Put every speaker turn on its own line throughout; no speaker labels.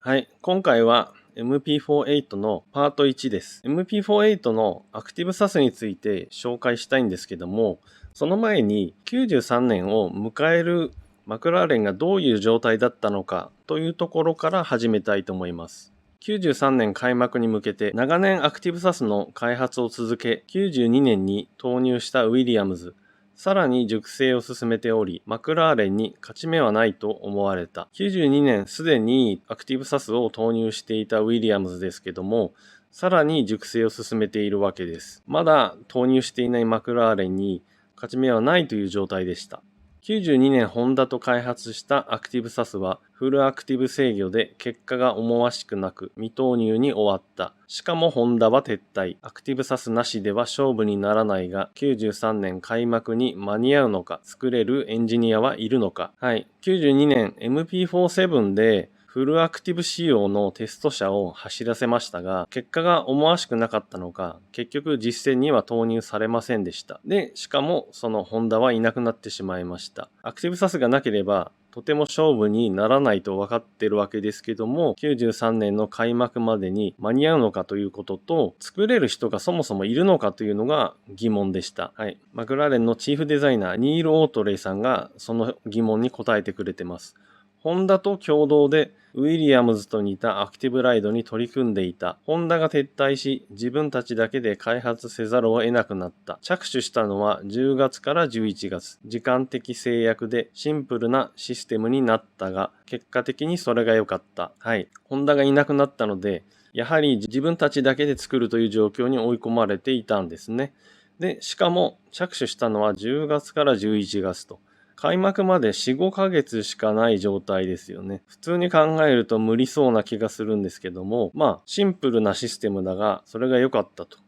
はい、今回は MP48 のパート1です。MP48 のアクティブサスについて紹介したいんですけども、その前に93年を迎えるマクラーレンがどういう状態だったのかというところから始めたいと思います。93年開幕に向けて長年アクティブサスの開発を続け、92年に投入したウィリアムズ、さらに熟成を進めており、マクラーレンに勝ち目はないと思われた。92年すでにアクティブサスを投入していたウィリアムズですけども、さらに熟成を進めているわけです。まだ投入していないマクラーレンに勝ち目はないという状態でした。92年ホンダと開発したアクティブサスはフルアクティブ制御で結果が思わしくなく未投入に終わった。しかもホンダは撤退。アクティブサスなしでは勝負にならないが93年開幕に間に合うのか、作れるエンジニアはいるのか。はい。92年 MP47 でフルアクティブ仕様のテスト車を走らせましたが、結果が思わしくなかったのか、結局実戦には投入されませんでした。で、しかもそのホンダはいなくなってしまいました。アクティブサスがなければ、とても勝負にならないと分かってるわけですけども、93年の開幕までに間に合うのかということと、作れる人がそもそもいるのかというのが疑問でした。はい。マクラーレンのチーフデザイナー、ニール・オートレイさんがその疑問に答えてくれてます。ホンダと共同でウィリアムズと似たアクティブライドに取り組んでいた。ホンダが撤退し、自分たちだけで開発せざるを得なくなった。着手したのは10月から11月。時間的制約でシンプルなシステムになったが、結果的にそれが良かった。はい。ホンダがいなくなったので、やはり自分たちだけで作るという状況に追い込まれていたんですね。で、しかも着手したのは10月から11月と。開幕まで4、5ヶ月しかない状態ですよね。普通に考えると無理そうな気がするんですけども、シンプルなシステムだが、それが良かったと。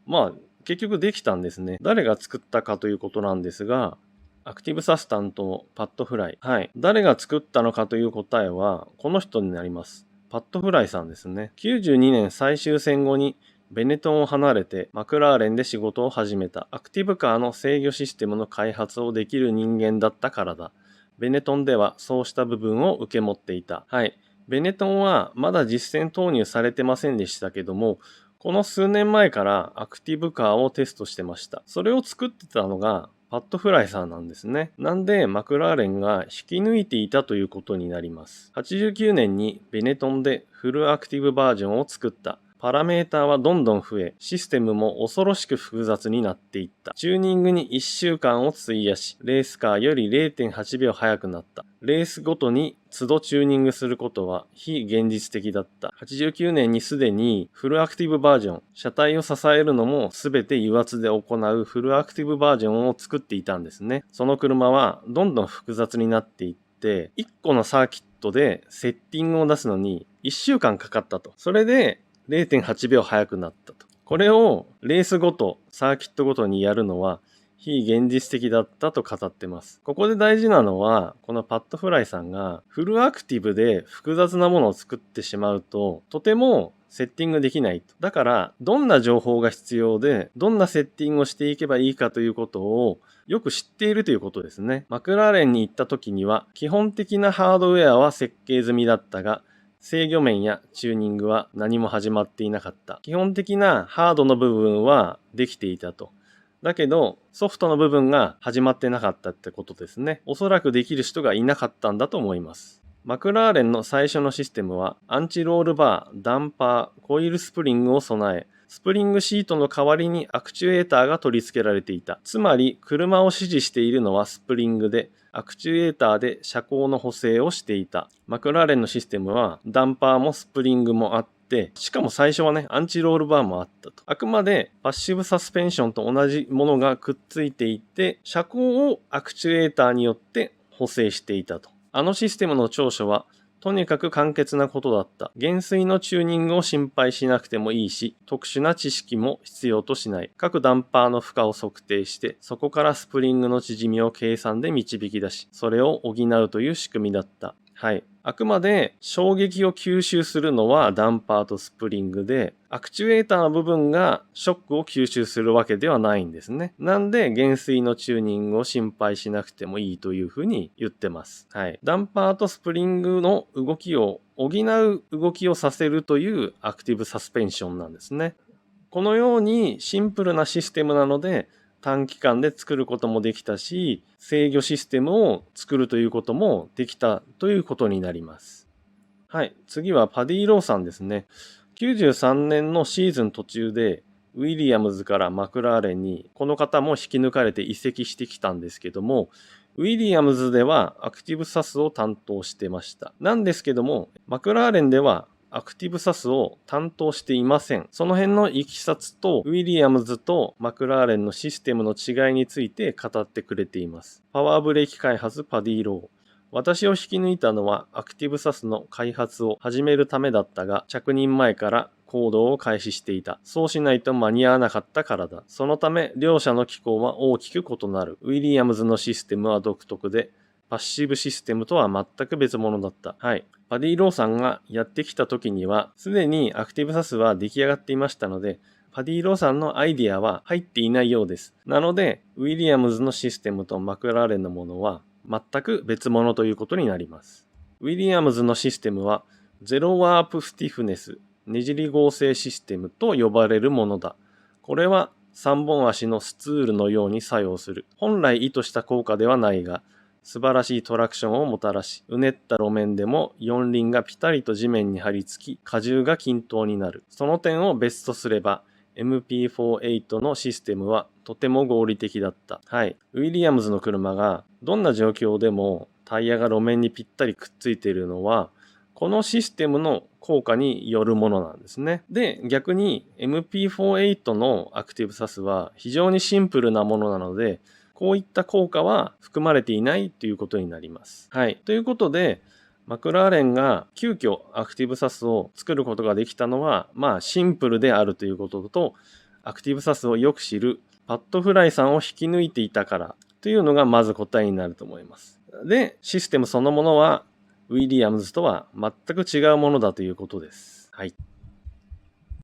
結局できたんですね。誰が作ったかということなんですが、アクティブサスタントパッドフライ。はい。誰が作ったのかという答えは、この人になります。パッドフライさんですね。92年最終戦後にベネトンを離れてマクラーレンで仕事を始めた。アクティブカーの制御システムの開発をできる人間だったからだ。ベネトンではそうした部分を受け持っていた。はい。ベネトンはまだ実戦投入されてませんでしたけども、この数年前からアクティブカーをテストしてました。それを作ってたのがパッドフライさんなんですね。なんでマクラーレンが引き抜いていたということになります。89年にベネトンでフルアクティブバージョンを作った。パラメーターはどんどん増え、システムも恐ろしく複雑になっていった。チューニングに1週間を費やし、レースカーより 0.8 秒速くなった。レースごとに都度チューニングすることは非現実的だった。89年にすでにフルアクティブバージョン、車体を支えるのも全て油圧で行うフルアクティブバージョンを作っていたんですね。その車はどんどん複雑になっていって、1個のサーキットでセッティングを出すのに1週間かかったと。それで0.8 秒速くなったと。これをレースごと、サーキットごとにやるのは非現実的だったと語ってます。ここで大事なのは、このパッドフライさんがフルアクティブで複雑なものを作ってしまうと、とてもセッティングできないと。だから、どんな情報が必要で、どんなセッティングをしていけばいいかということをよく知っているということですね。マクラーレンに行った時には、基本的なハードウェアは設計済みだったが、制御面やチューニングは何も始まっていなかった。基本的なハードの部分はできていたと。だけど、ソフトの部分が始まってなかったってことですね。おそらくできる人がいなかったんだと思います。マクラーレンの最初のシステムは、アンチロールバー、ダンパー、コイルスプリングを備え、スプリングシートの代わりにアクチュエーターが取り付けられていた。つまり、車を指示しているのはスプリングで、アクチュエーターで車高の補正をしていた。マクラーレンのシステムは、ダンパーもスプリングもあって、しかも最初はね、アンチロールバーもあったと。あくまでパッシブサスペンションと同じものがくっついていて、車高をアクチュエーターによって補正していたと。あのシステムの長所は、とにかく簡潔なことだった。減衰のチューニングを心配しなくてもいいし、特殊な知識も必要としない。各ダンパーの負荷を測定して、そこからスプリングの縮みを計算で導き出し、それを補うという仕組みだった。はい。あくまで衝撃を吸収するのはダンパーとスプリングで、アクチュエーターの部分がショックを吸収するわけではないんですね。なんで減衰のチューニングを心配しなくてもいいというふうに言ってます。はい。ダンパーとスプリングの動きを補う動きをさせるというアクティブサスペンションなんですね。このようにシンプルなシステムなので、短期間で作ることもできたし、制御システムを作るということもできたということになります。はい。次はパディ・ローさんですね。93年のシーズン途中で、ウィリアムズからマクラーレンに、この方も引き抜かれて移籍してきたんですけども、ウィリアムズではアクティブサスを担当してました。なんですけども、マクラーレンではアクティブサスを担当していません。その辺のいきさつと、ウィリアムズとマクラーレンのシステムの違いについて語ってくれています。パワーブレーキ開発パディ・ロー。私を引き抜いたのはアクティブサスの開発を始めるためだったが、着任前から行動を開始していた。そうしないと間に合わなかったからだ。そのため、両者の機構は大きく異なる。ウィリアムズのシステムは独特で、パッシブシステムとは全く別物だった。はい。パディ・ローさんがやってきた時には、すでにアクティブサスは出来上がっていましたので、パディ・ローさんのアイディアは入っていないようです。なので、ウィリアムズのシステムとマクラーレンのものは、全く別物ということになります。ウィリアムズのシステムはゼロワープスティフネス、ねじり合成システムと呼ばれるものだ。これは3本足のスツールのように作用する。本来意図した効果ではないが、素晴らしいトラクションをもたらし、うねった路面でも四輪がピタリと地面に張り付き、荷重が均等になる。その点を別とすれば、MP48 のシステムはとても合理的だった。はい。ウィリアムズの車がどんな状況でもタイヤが路面にぴったりくっついているのは、このシステムの効果によるものなんですね。で、逆に MP48 のアクティブサスは非常にシンプルなものなので、こういった効果は含まれていないということになります。はい。ということで、マクラーレンが急遽アクティブサスを作ることができたのは、シンプルであるということと、アクティブサスをよく知るパッド・フライさんを引き抜いていたからというのがまず答えになると思います。で、システムそのものはウィリアムズとは全く違うものだということです。はい。